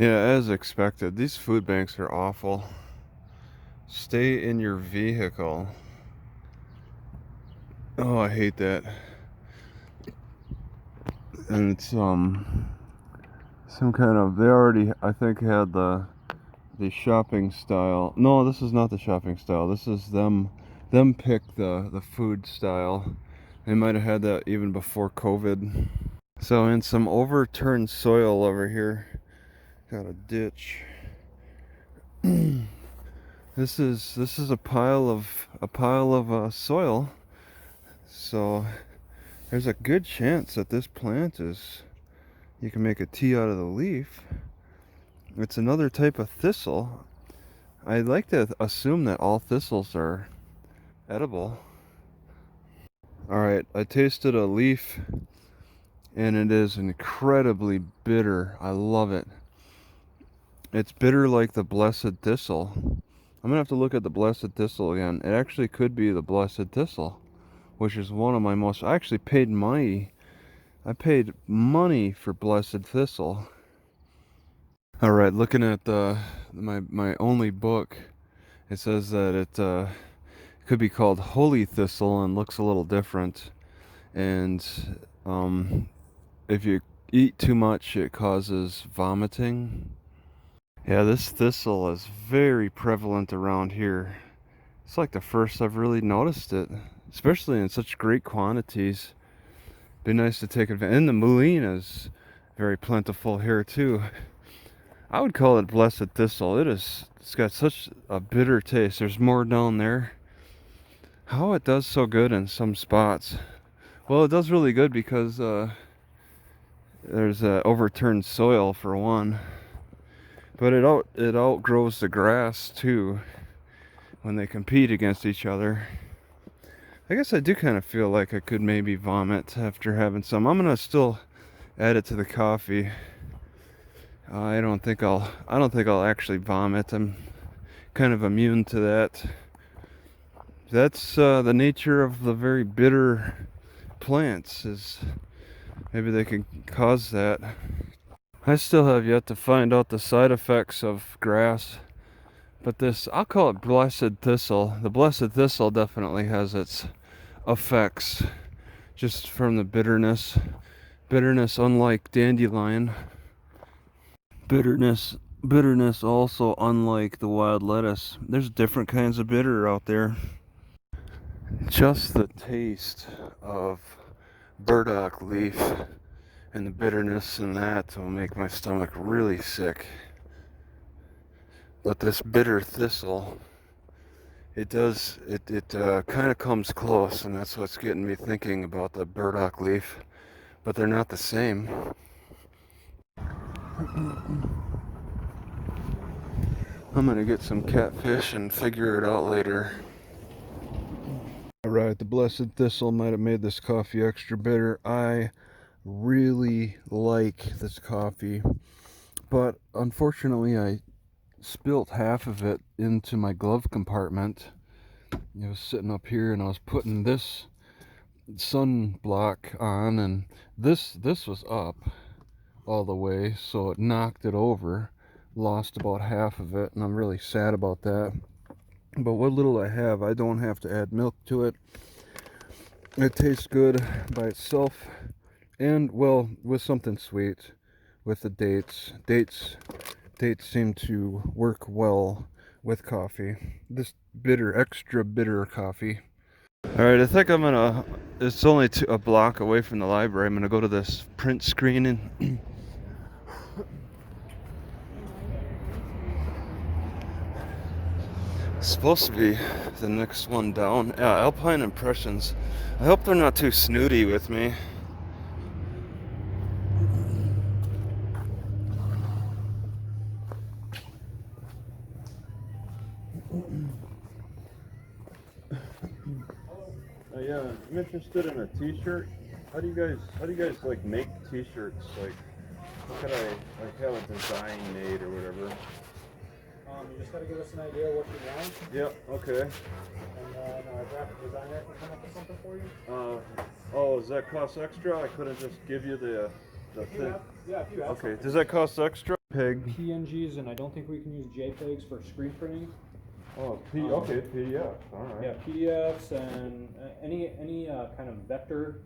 Yeah, as expected, these food banks are awful. Stay in your vehicle. Oh, I hate that. And it's some kind of, they already I think had the shopping style. No, this is not the shopping style. This is them pick the food style. They might have had that even before COVID. So in some overturned soil over here, got a ditch. This is a pile of soil. So there's a good chance that this plant is, you can make a tea out of the leaf. It's another type of thistle. I'd like to assume that all thistles are edible. Alright, I tasted a leaf and it is incredibly bitter. I love it. It's bitter like the blessed thistle. I'm gonna have to look at the blessed thistle again. It actually could be the blessed thistle, which is one of my most, I actually paid money. I paid money for blessed thistle. Alright, looking at my only book, it says that it could be called Holy Thistle and looks a little different. And if you eat too much, it causes vomiting. Yeah, this thistle is very prevalent around here. It's like the first I've really noticed it, especially in such great quantities. Be nice to take advantage. And the mullein is very plentiful here too. I would call it blessed thistle. It's got such a bitter taste. There's more down there. How it does so good in some spots. Well, it does really good because there's overturned soil for one. But it outgrows the grass too when they compete against each other. I guess I do kind of feel like I could maybe vomit after having some. I'm gonna still add it to the coffee. I don't think I'll actually vomit. I'm kind of immune to that. That's the nature of the very bitter plants, is maybe they can cause that. I still have yet to find out the side effects of grass, but this, I'll call it blessed thistle. The blessed thistle definitely has its effects just from the bitterness. Bitterness unlike dandelion. Bitterness also unlike the wild lettuce. There's different kinds of bitter out there. Just the taste of burdock leaf and the bitterness in that will make my stomach really sick. But this bitter thistle, it kind of comes close, and that's what's getting me thinking about the burdock leaf. But they're not the same. I'm gonna get some catfish and figure it out later. Alright, the blessed thistle might have made this coffee extra bitter. I really like this coffee, but unfortunately I spilt half of it into my glove compartment. It was sitting up here and I was putting this sunblock on, and this was up all the way, so it knocked it over. Lost about half of it, and I'm really sad about that. But what little I have, I don't have to add milk to it. It tastes good by itself, and well, with something sweet, with the dates. Dates seem to work well with coffee. This bitter, extra bitter coffee. Alright, I think I'm gonna, it's only a block away from the library. I'm gonna go to this print screen and it's supposed to be the next one down. Yeah, Alpine Impressions. I hope they're not too snooty with me. Yeah, I'm interested in a t-shirt. How do you guys like make t-shirts? Like, how could I like have a design made or whatever? You just gotta give us an idea of what you want. Yep, okay. And our graphic designer can come up with something for you. Oh, does that cost extra? I couldn't just give you the thing. If you have Okay, does that cost extra? Peg. PNGs, and I don't think we can use JPEGs for screen printing. Oh, okay, PDF. All right. Yeah, PDFs and any kind of vector.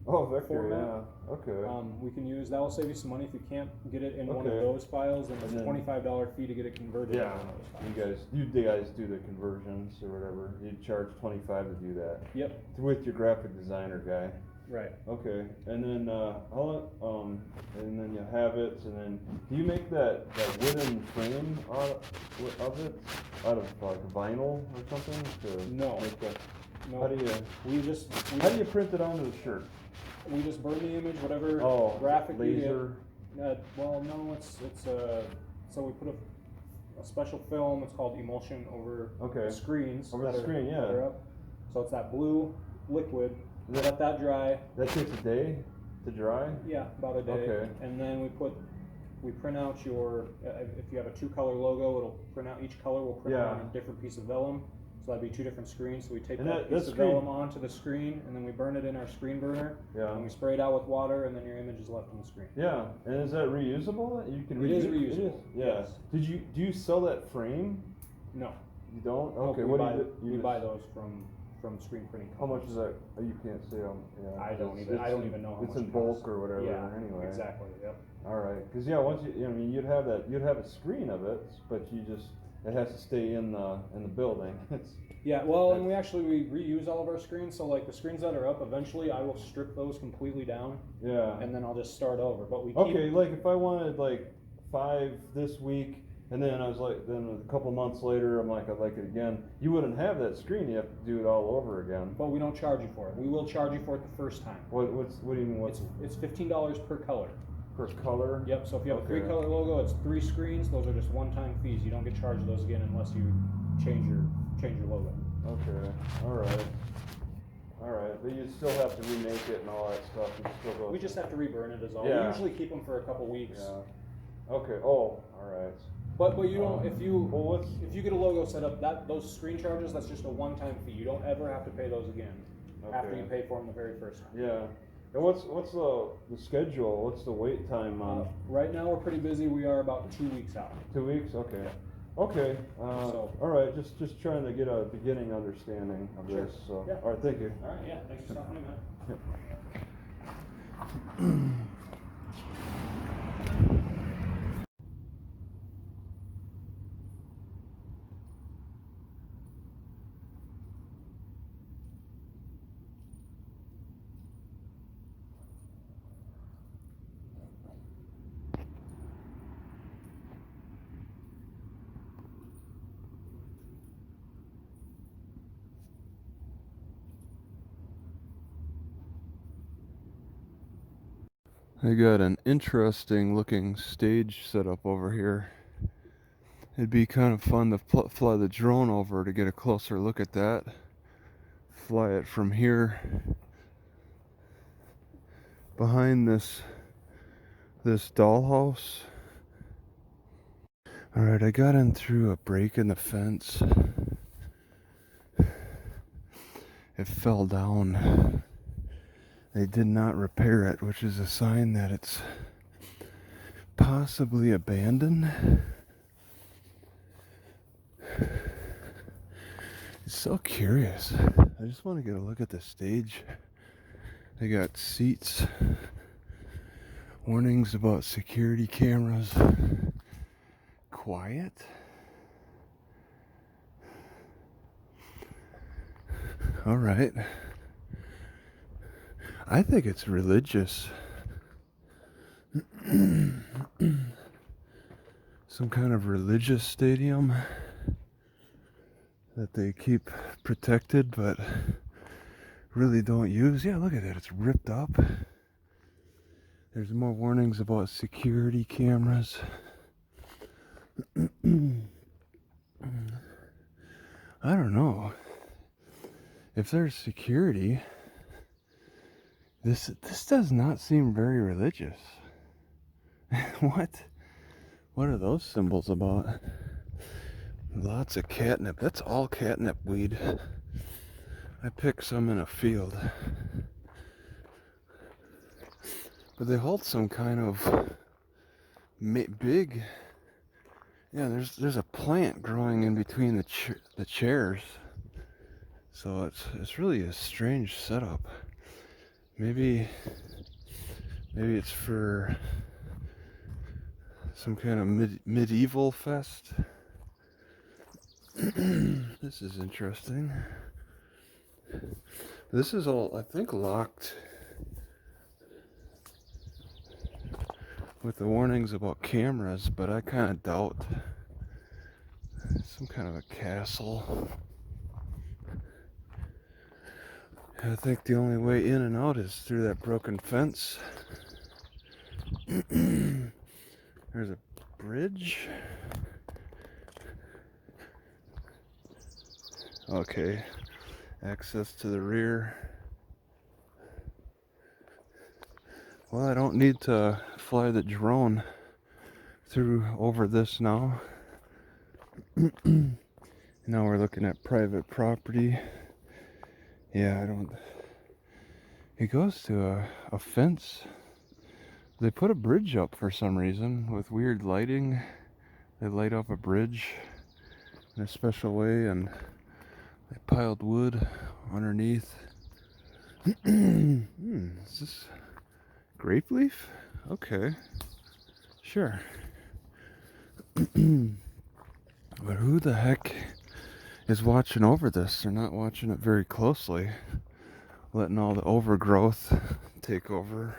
Oh, vector. format. Yeah. Okay. We can use that. Will save you some money if you can't get it in one of Okay. those files. Then it's And a then- $25 fee to get it converted. Yeah. into one of those files. You guys do the conversions or whatever. You charge 25 to do that. Yep. With your graphic designer guy. Right. Okay, and then and then you have it, and then do you make that wooden frame out of it, out of like vinyl or something to No. make that? No. How do you how do you print it onto the shirt? We just burn the image, whatever Oh, graphic we get. laser. Well, no, it's so we put a special film. It's called emulsion over Okay. the screens. Over the that are- screen, yeah. that are up. So it's that blue liquid. Let that dry. That takes a day to dry. Yeah, about a day. Okay. And then we print out your if you have a 2-color logo, it'll print out each color. Will print out Yeah. on a different piece of vellum. So that'd be 2 different screens. So we take And that that piece of screen- vellum onto the screen, and then we burn it in our screen burner. Yeah. And we spray it out with water, and then your image is left on the screen. Yeah, and is that reusable? You can. It is reuse- reusable, Yeah. yes. Do you sell that frame? No. You don't. No, Okay. we What buy, do you do? You we just- buy those from screen printing How much companies. is that? Oh, you can't say. Yeah. I don't It's- even it's- know how It's much in it bulk costs. or whatever. Yeah, Anyway. exactly. Yep. All right. Because yeah, once I mean, you'd have a screen of it, but it has to stay in the building. It's Yeah, well, and we reuse all of our screens. So like the screens that are up, eventually I will strip those completely down, yeah. and then I'll just start over. But we keep, Okay, like if I wanted like 5 this week, and then I was like, then a couple months later, I'm like, I'd like it again. You wouldn't have that screen. You have to do it all over again. but we don't charge you for it. We will charge you for it the first time. What do you mean? What's It's $15 per color. per color? Yep. So if you have Okay. a 3-color logo, it's 3 screens. Those are just one-time fees. You don't get charged those again unless you change your logo. Okay. All right. All right. But you still have to remake it and all that stuff. You still go. We just have to reburn it as all. Yeah. We usually keep them for a couple weeks. Yeah. Okay. Oh. All right. But you don't Well, if you get a logo set up, those screen charges, that's just a one-time fee. You don't ever have to pay those again after Okay. you pay for them the very first time. Yeah. And what's the schedule? What's the wait time on? Right now we're pretty busy. We are about 2 weeks out. 2 weeks? Okay. Okay. So- All right. Just trying to get a beginning understanding of Sure. this. So. Yeah. All right. Thank you. All right. Yeah. Thanks for stopping in, man. I got an interesting looking stage set up over here. It'd be kind of fun to fly the drone over to get a closer look at that. Fly it from here behind this dollhouse. Alright, I got in through a break in the fence. It fell down. They did not repair it, which is a sign that it's possibly abandoned. It's so curious. I just want to get a look at the stage. They got seats, warnings about security cameras. Quiet. All right. I think it's religious. Some kind of religious stadium that they keep protected but really don't use. Yeah, look at that. It's ripped up. There's more warnings about security cameras. I don't know. If there's security, this does not seem very religious. What are those symbols about? Lots of catnip. That's all catnip weed. I picked some in a field. But they hold some kind of big. Yeah, there's a plant growing in between the chairs. So it's really a strange setup. Maybe it's for some kind of medieval fest. This is interesting. This is all, I think, locked with the warnings about cameras, but I kind of doubt. Some kind of a castle. I think the only way in and out is through that broken fence. There's a bridge. Okay, access to the rear. Well, I don't need to fly the drone through over this now. Now we're looking at private property. Yeah, I don't. It goes to a fence. They put a bridge up for some reason with weird lighting. They light up a bridge in a special way, and they piled wood underneath. Is this grape leaf? Okay, sure. But who the heck is watching over this? They're not watching it very closely, letting all the overgrowth take over.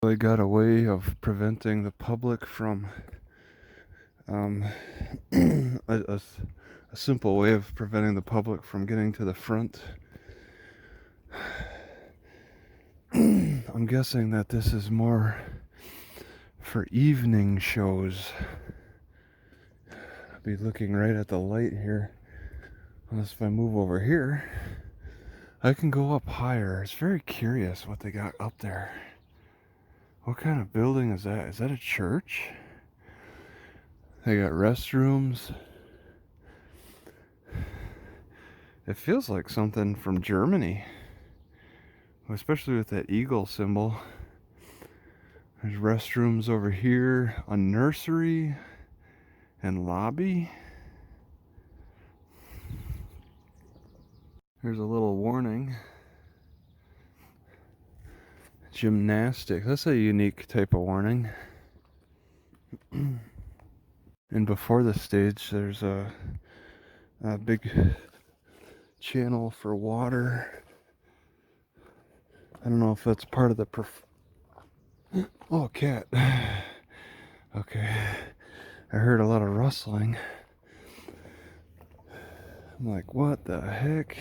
They got a way of preventing the public from a simple way of preventing the public from getting to the front. I'm guessing that this is more for evening shows. I'll be looking right at the light here. Unless if I move over here, I can go up higher. It's very curious what they got up there. What kind of building is that? Is that a church? They got restrooms. It feels like something from Germany, especially with that eagle symbol. There's restrooms over here, a nursery and lobby. There's a little warning. Gymnastics. That's a unique type of warning. And before the stage, there's a big channel for water. I don't know if that's part of the oh, cat. Okay. I heard a lot of rustling. I'm like, what the heck?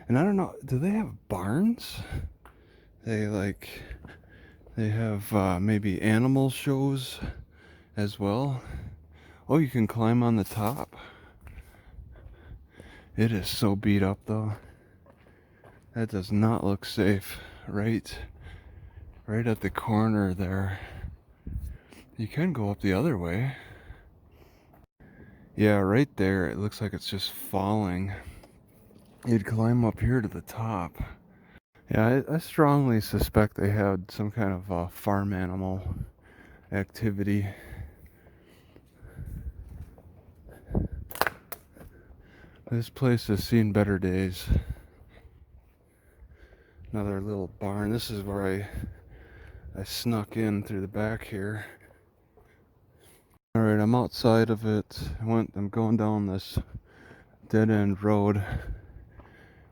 And I don't know, do they have barns? They have maybe animal shows as well. Oh, you can climb on the top. It is so beat up though. That does not look safe. Right at the corner there. You can go up the other way. Yeah, right there, it looks like it's just falling. You'd climb up here to the top. Yeah, I strongly suspect they had some kind of farm animal activity. This place has seen better days. Another little barn. This is where I snuck in through the back here. Alright, I'm outside of it. I'm going down this dead-end road.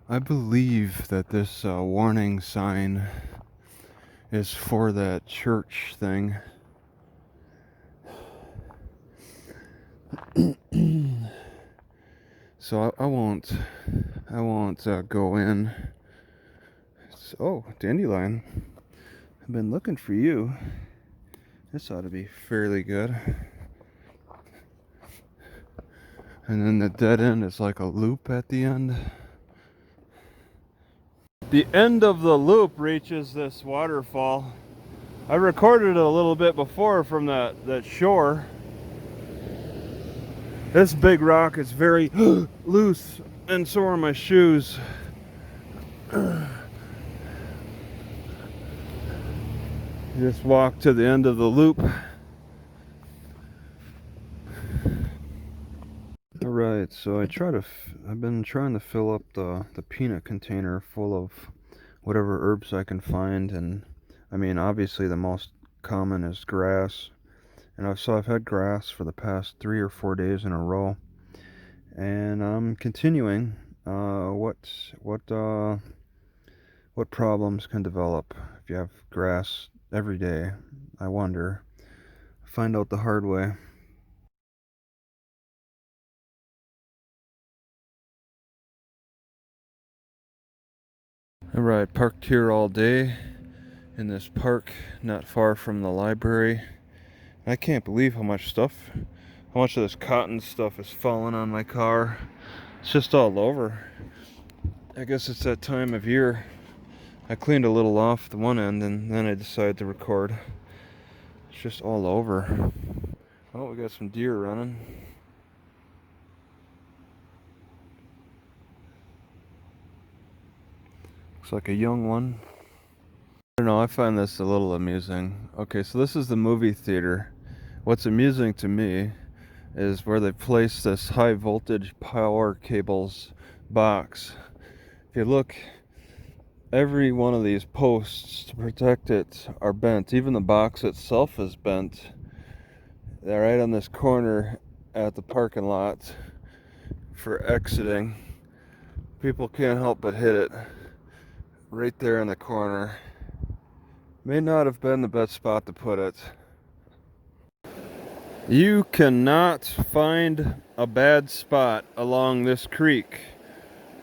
I believe that this warning sign is for that church thing. So I won't go in. Oh, dandelion. I've been looking for you. This ought to be fairly good. And then the dead end is like a loop at the end. The end of the loop reaches this waterfall. I recorded it a little bit before from that shore. This big rock is very loose, and so are my shoes. Just walk to the end of the loop. Alright, so I've been trying to fill up the peanut container full of whatever herbs I can find, and I mean, obviously the most common is grass, and I've had grass for the past 3 or 4 days in a row, and I'm continuing. What problems can develop if you have grass every day? I wonder. Find out the hard way. Alright, parked here all day in this park not far from the library. I can't believe how much of this cotton stuff is falling on my car. It's just all over. I guess it's that time of year. I cleaned a little off the one end and then I decided to record. It's just all over. Oh, we got some deer running. Looks like a young one. I don't know, I find this a little amusing. Okay, so this is the movie theater. What's amusing to me is where they place this high voltage power cables box. If you look, every one of these posts to protect it are bent. Even the box itself is bent. They're right on this corner at the parking lot for exiting. People can't help but hit it. Right there in the corner. May not have been the best spot to put it. You cannot find a bad spot along this creek.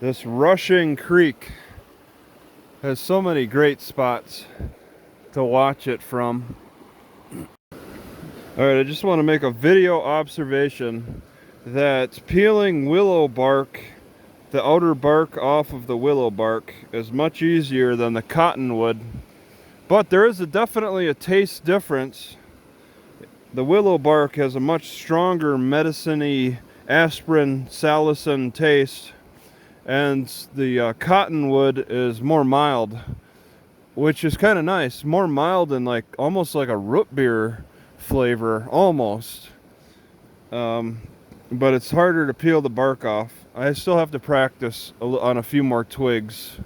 This rushing creek has so many great spots to watch it from. Alright, I just want to make a video observation that peeling willow bark, the outer bark off of the willow bark, is much easier than the cottonwood. But there is definitely a taste difference. The willow bark has a much stronger medicine-y aspirin, salicin taste, and the cottonwood is more mild, which is kind of nice. More mild and like almost like a root beer flavor, almost. But it's harder to peel the bark off. I still have to practice on a few more twigs.